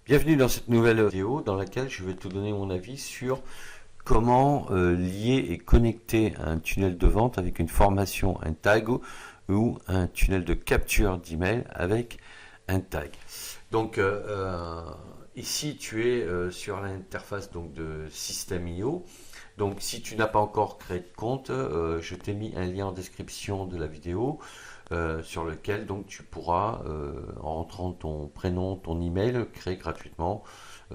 Bienvenue dans cette nouvelle vidéo dans laquelle je vais te donner mon avis sur comment lier et connecter un tunnel de vente avec une formation, un tag ou un tunnel de capture d'email avec un tag. Donc ici tu es sur l'interface donc de System.io. Donc si tu n'as pas encore créé de compte, je t'ai mis un lien en description de la vidéo sur lequel donc tu pourras, en rentrant ton prénom, ton email, créer gratuitement,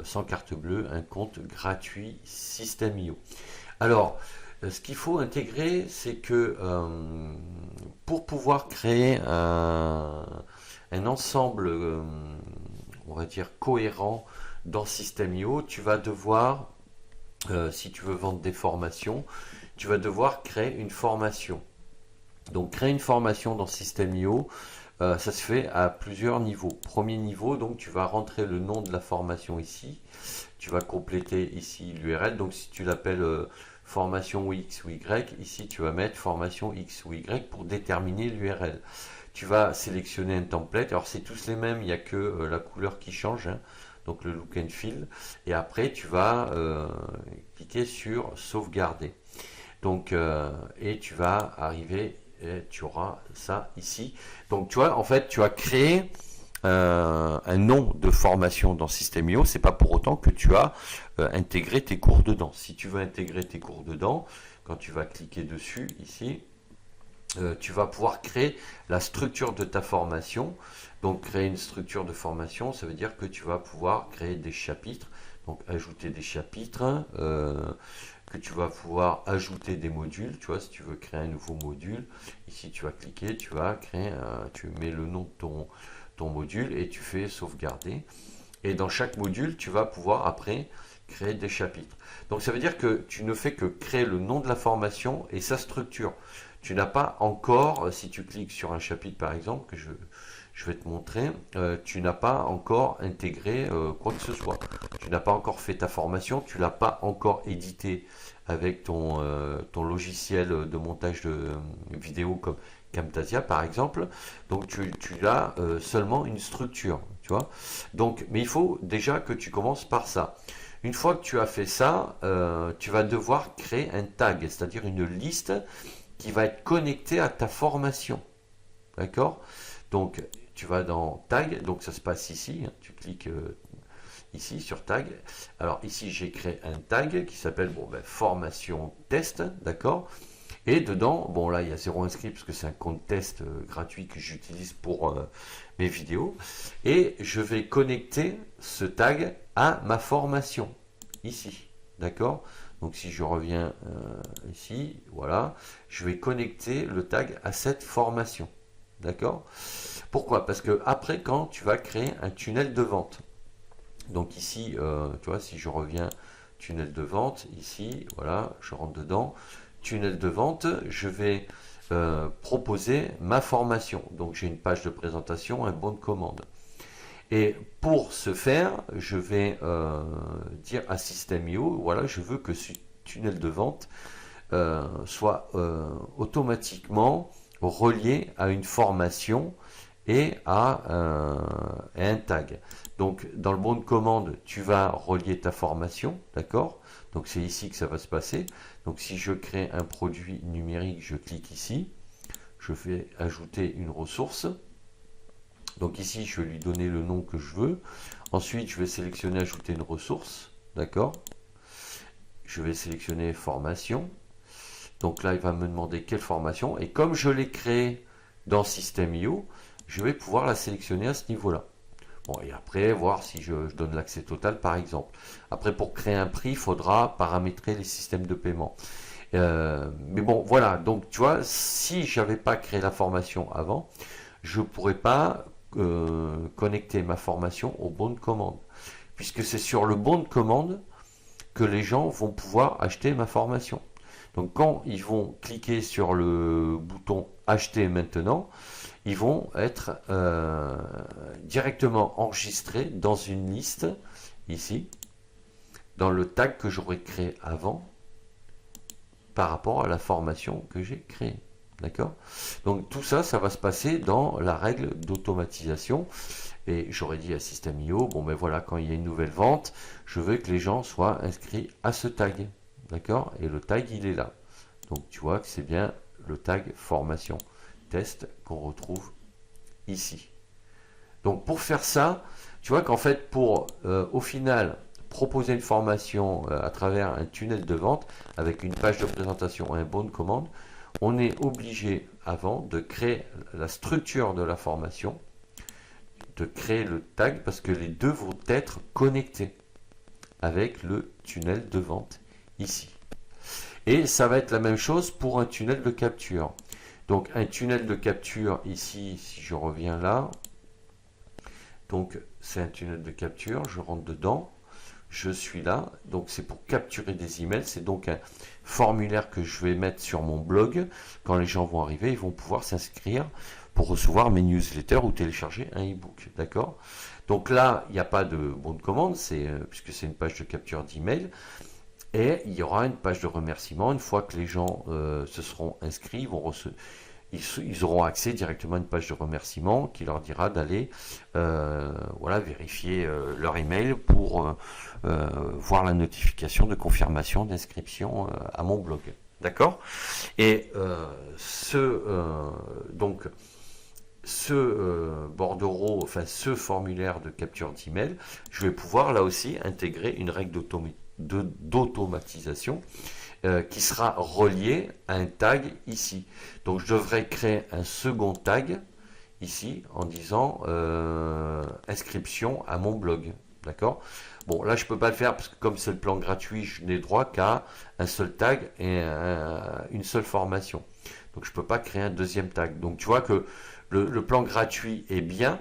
sans carte bleue, un compte gratuit System.io. Alors, ce qu'il faut intégrer, c'est que pour pouvoir créer un ensemble, on va dire, cohérent dans System.io, tu vas devoir, si tu veux vendre des formations, tu vas devoir créer une formation. Donc créer une formation dans System.io, ça se fait à plusieurs niveaux. Premier niveau, donc tu vas rentrer le nom de la formation ici. Tu vas compléter ici l'URL. Donc si tu l'appelles formation X ou Y, ici tu vas mettre formation X ou Y pour déterminer l'URL. Tu vas sélectionner un template. Alors c'est tous les mêmes, il n'y a que la couleur qui change, hein, donc le look and feel. Et après tu vas cliquer sur sauvegarder. Donc et tu vas arriver et tu auras ça ici. Donc tu vois, en fait, tu as créé un nom de formation dans System.io. C'est pas pour autant que tu as intégré tes cours dedans. Si tu veux intégrer tes cours dedans, quand tu vas cliquer dessus ici, tu vas pouvoir créer la structure de ta formation. Donc créer une structure de formation, ça veut dire que tu vas pouvoir créer des chapitres, donc ajouter des chapitres, que tu vas pouvoir ajouter des modules. Tu vois, si tu veux créer un nouveau module, ici tu vas cliquer, tu vas créer, tu mets le nom de ton module et tu fais sauvegarder. Et dans chaque module, tu vas pouvoir après créer des chapitres. Donc ça veut dire que tu ne fais que créer le nom de la formation et sa structure. Tu n'as pas encore, si tu cliques sur un chapitre par exemple, que je vais te montrer, tu n'as pas encore intégré quoi que ce soit. Tu n'as pas encore fait ta formation, tu l'as pas encore édité avec ton logiciel de montage de vidéo comme Camtasia par exemple. Donc tu as seulement une structure, tu vois. Donc, mais il faut déjà que tu commences par ça. Une fois que tu as fait ça, tu vas devoir créer un tag, c'est-à-dire une liste qui va être connectée à ta formation. D'accord? Donc, tu vas dans tag, donc ça se passe ici, hein, tu cliques ici sur tag. Alors ici, j'ai créé un tag qui s'appelle formation test, d'accord? Et dedans, bon là, il y a zéro inscrit parce que c'est un compte test gratuit que j'utilise pour mes vidéos. Et je vais connecter ce tag à ma formation, ici, d'accord? Donc si je reviens ici, voilà, je vais connecter le tag à cette formation. D'accord? Pourquoi? Parce que après, quand tu vas créer un tunnel de vente, donc ici, tu vois, si je reviens tunnel de vente, ici, voilà, je rentre dedans, tunnel de vente, je vais proposer ma formation. Donc j'ai une page de présentation, un bon de commande. Et pour ce faire, je vais dire à System.io, voilà, je veux que ce tunnel de vente soit automatiquement relié à une formation et à un tag. Donc dans le bon de commande, tu vas relier ta formation, d'accord? Donc c'est ici que ça va se passer. Donc si je crée un produit numérique, je clique ici, je vais ajouter une ressource. Donc ici, je vais lui donner le nom que je veux. Ensuite, je vais sélectionner ajouter une ressource, d'accord? Je vais sélectionner formation. Donc là, il va me demander quelle formation. Et comme je l'ai créé dans System.io, je vais pouvoir la sélectionner à ce niveau-là. Bon, et après, voir si je donne l'accès total, par exemple. Après, pour créer un prix, il faudra paramétrer les systèmes de paiement. Mais bon, voilà. Donc, tu vois, si j'avais pas créé la formation avant, je ne pourrais pas connecter ma formation au bon de commande. Puisque c'est sur le bon de commande que les gens vont pouvoir acheter ma formation. Donc quand ils vont cliquer sur le bouton acheter maintenant, ils vont être directement enregistrés dans une liste ici, dans le tag que j'aurais créé avant par rapport à la formation que j'ai créée. D'accord? Donc tout ça, ça va se passer dans la règle d'automatisation. Et j'aurais dit à System.io, bon ben voilà, quand il y a une nouvelle vente, je veux que les gens soient inscrits à ce tag. D'accord? Et le tag, il est là. Donc tu vois que c'est bien le tag formation test qu'on retrouve ici. Donc pour faire ça, tu vois qu'en fait pour au final proposer une formation à travers un tunnel de vente avec une page de présentation et un bon de commande, on est obligé avant de créer la structure de la formation, de créer le tag parce que les deux vont être connectés avec le tunnel de vente ici. Et ça va être la même chose pour un tunnel de capture. Donc un tunnel de capture ici, si je reviens là, donc c'est un tunnel de capture, je rentre dedans, je suis là, donc c'est pour capturer des emails, c'est donc un formulaire que je vais mettre sur mon blog. Quand les gens vont arriver, ils vont pouvoir s'inscrire pour recevoir mes newsletters ou télécharger un e-book, d'accord? Donc là, il n'y a pas de bon de commande, puisque c'est une page de capture d'email. Et il y aura une page de remerciement. Une fois que les gens se seront inscrits, ils auront accès directement à une page de remerciement qui leur dira d'aller voilà, vérifier leur email pour voir la notification de confirmation d'inscription à mon blog. D'accord? Et donc ce bordereau, enfin ce formulaire de capture d'email, je vais pouvoir là aussi intégrer une règle d'automatisation qui sera relié à un tag ici. Donc je devrais créer un second tag ici en disant inscription à mon blog. D'accord? Bon, là je peux pas le faire parce que comme c'est le plan gratuit, je n'ai droit qu'à un seul tag et une seule formation. Donc je peux pas créer un deuxième tag. Donc tu vois que le plan gratuit est bien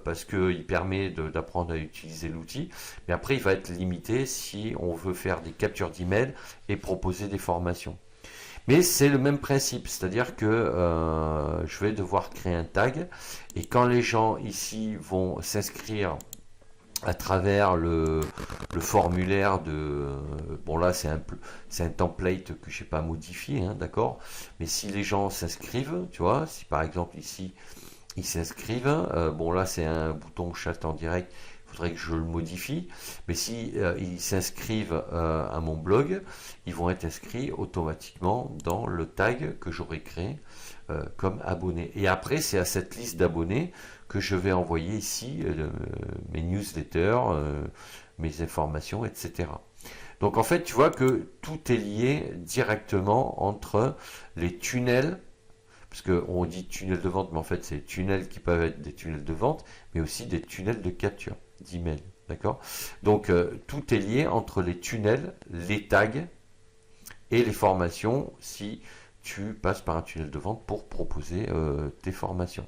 parce qu'il permet d'apprendre à utiliser l'outil, mais après il va être limité si on veut faire des captures d'email et proposer des formations. Mais c'est le même principe, c'est-à-dire que je vais devoir créer un tag et quand les gens ici vont s'inscrire à travers le formulaire de... Bon là c'est un template que je n'ai pas modifié, hein, d'accord? Mais si les gens s'inscrivent, tu vois, si par exemple ici ils s'inscrivent, bon là c'est un bouton chat en direct, il faudrait que je le modifie, mais si ils s'inscrivent à mon blog, ils vont être inscrits automatiquement dans le tag que j'aurai créé comme abonné. Et après c'est à cette liste d'abonnés que je vais envoyer ici mes newsletters, mes informations, etc. Donc en fait, tu vois que tout est lié directement entre les tunnels, parce qu'on dit tunnels de vente, mais en fait c'est des tunnels qui peuvent être des tunnels de vente, mais aussi des tunnels de capture d'email. D'accord? Donc tout est lié entre les tunnels, les tags et les formations si tu passes par un tunnel de vente pour proposer tes formations.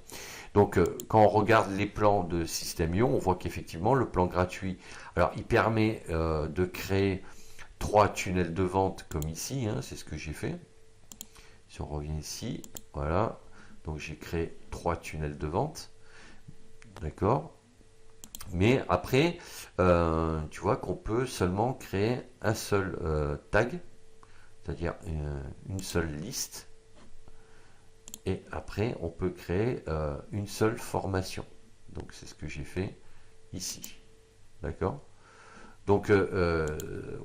Donc quand on regarde les plans de System.io, on voit qu'effectivement le plan gratuit, alors il permet de créer 3 tunnels de vente comme ici, hein, c'est ce que j'ai fait. Si on revient ici, voilà, donc j'ai créé 3 tunnels de vente, d'accord. Mais après, tu vois qu'on peut seulement créer un seul tag, c'est-à-dire une seule liste. Et après, on peut créer une seule formation. Donc, c'est ce que j'ai fait ici. D'accord? Donc,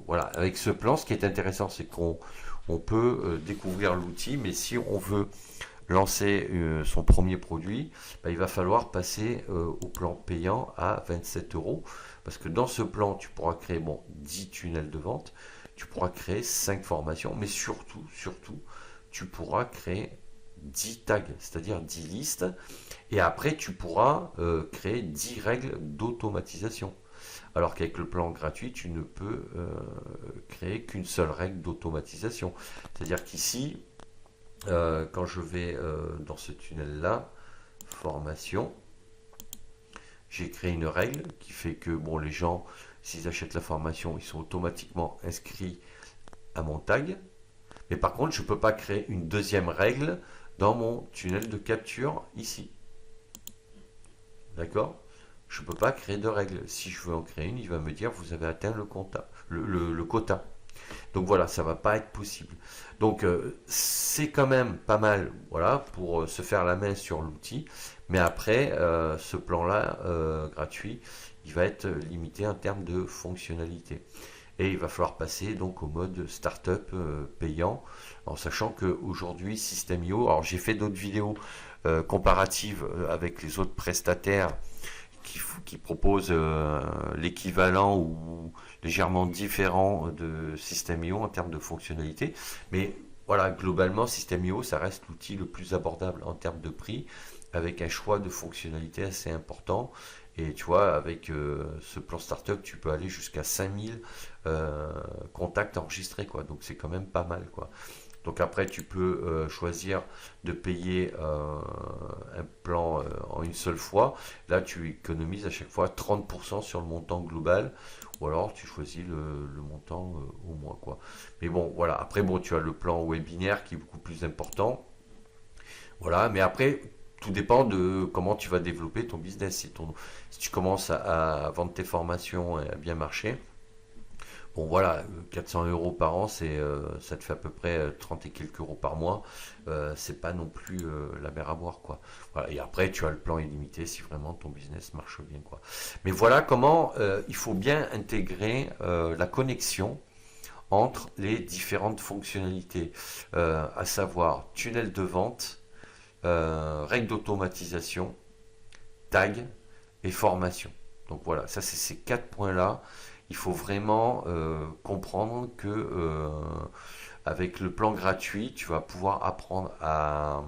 voilà. Avec ce plan, ce qui est intéressant, c'est qu'on peut découvrir l'outil. Mais si on veut lancer son premier produit, bah, il va falloir passer au plan payant à 27 €. Parce que dans ce plan, tu pourras créer 10 tunnels de vente. Tu pourras créer 5 formations. Mais surtout, tu pourras créer 10 tags, c'est-à-dire 10 listes, et après tu pourras créer 10 règles d'automatisation. Alors qu'avec le plan gratuit, tu ne peux créer qu'une seule règle d'automatisation. C'est-à-dire qu'ici, quand je vais dans ce tunnel-là, formation, j'ai créé une règle qui fait que les gens, s'ils achètent la formation, ils sont automatiquement inscrits à mon tag. Mais par contre, je ne peux pas créer une deuxième règle dans mon tunnel de capture ici. D'accord? Je ne peux pas créer de règles. Si je veux en créer une, il va me dire vous avez atteint le quota. Donc voilà, ça va pas être possible. Donc c'est quand même pas mal, voilà, pour se faire la main sur l'outil. Mais après, ce plan-là, gratuit, il va être limité en termes de fonctionnalité. Et il va falloir passer donc au mode startup payant, en sachant qu'aujourd'hui, System.io, alors j'ai fait d'autres vidéos comparatives avec les autres prestataires qui proposent l'équivalent ou légèrement différent de System.io en termes de fonctionnalité. Mais voilà, globalement, System.io, ça reste l'outil le plus abordable en termes de prix, avec un choix de fonctionnalités assez important. Et tu vois, avec ce plan startup, tu peux aller jusqu'à 5000 contacts enregistrés, quoi. Donc c'est quand même pas mal, quoi. Donc après, tu peux choisir de payer un plan en une seule fois. Là, tu économises à chaque fois 30% sur le montant global. Ou alors, tu choisis le montant au mois, quoi. Mais bon, voilà. Après, bon, tu as le plan webinaire qui est beaucoup plus important. Voilà. Mais après, tout dépend de comment tu vas développer ton business. Si tu commences à vendre tes formations et à bien marcher, bon voilà, 400 euros par an, ça te fait à peu près 30 et quelques euros par mois. C'est pas non plus la mer à boire, quoi. Voilà. Et après, tu as le plan illimité si vraiment ton business marche bien, quoi. Mais voilà comment il faut bien intégrer la connexion entre les différentes fonctionnalités, à savoir tunnel de vente, règles d'automatisation, tag et formation. Donc voilà, ça c'est ces quatre points-là. Il faut vraiment comprendre que avec le plan gratuit, tu vas pouvoir apprendre à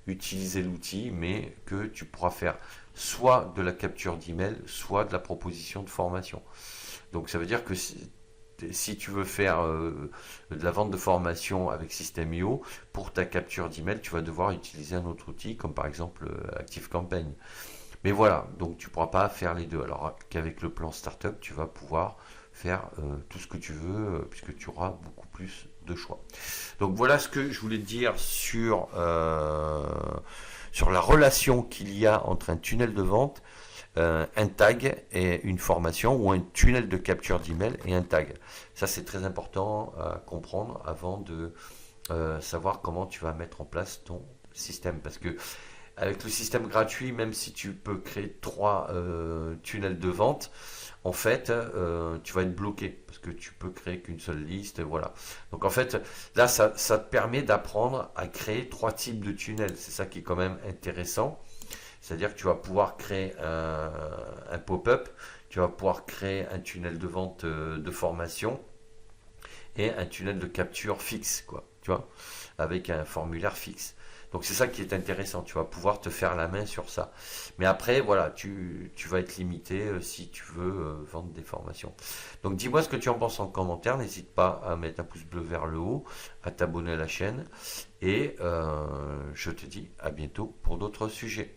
utiliser l'outil, mais que tu pourras faire soit de la capture d'email, soit de la proposition de formation. Donc ça veut dire que si tu veux faire de la vente de formation avec System.io, pour ta capture d'email, tu vas devoir utiliser un autre outil, comme par exemple ActiveCampaign. Mais voilà, donc tu ne pourras pas faire les deux. Alors qu'avec le plan startup, tu vas pouvoir faire tout ce que tu veux, puisque tu auras beaucoup plus de choix. Donc voilà ce que je voulais te dire sur la relation qu'il y a entre un tunnel de vente, un tag et une formation, ou un tunnel de capture d'email et un tag. Ça c'est très important à comprendre avant de savoir comment tu vas mettre en place ton système. Parce que avec le système gratuit, même si tu peux créer 3 tunnels de vente, en fait, tu vas être bloqué parce que tu peux créer qu'une seule liste, voilà. Donc en fait, là, ça te permet d'apprendre à créer 3 types de tunnels. C'est ça qui est quand même intéressant. C'est-à-dire que tu vas pouvoir créer un pop-up, tu vas pouvoir créer un tunnel de vente de formation et un tunnel de capture fixe, quoi, tu vois, avec un formulaire fixe. Donc c'est ça qui est intéressant, tu vas pouvoir te faire la main sur ça. Mais après, voilà, tu vas être limité si tu veux vendre des formations. Donc dis-moi ce que tu en penses en commentaire, n'hésite pas à mettre un pouce bleu vers le haut, à t'abonner à la chaîne, et je te dis à bientôt pour d'autres sujets.